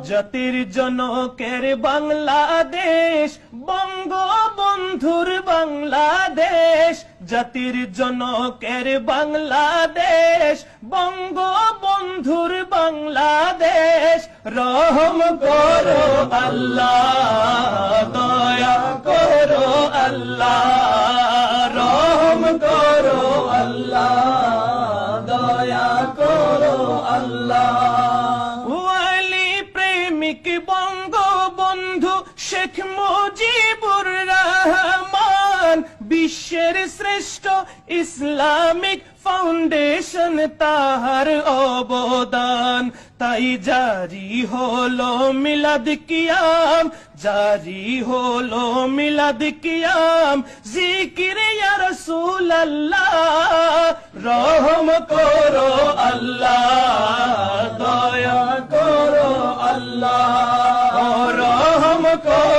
জাতির জনকের বাংলাদেশ, বঙ্গবন্ধুর বাংলাদেশ। জাতির জনকের বাংলাদেশ, বঙ্গবন্ধুর বাংলাদেশ। রহম করো আল্লাহ, দয়া করো আল্লাহ, রহম করো আল্লাহ, দয়া করো আল্লাহ। বঙ্গবন্ধু শেখ মুজিবুর রহমান, বিশ্বের শ্রেষ্ঠ ইসলামিক ফাউন্ডেশন তাহার অবদান। তাই জারি হলো মিলাদ কিয়াম, জারি হলো মিলাদ কিয়াম। জিকির ইয়া রাসূলুল্লাহ, রহম করো আল্লাহ, দয়া করো আল্লাহ, রহম করো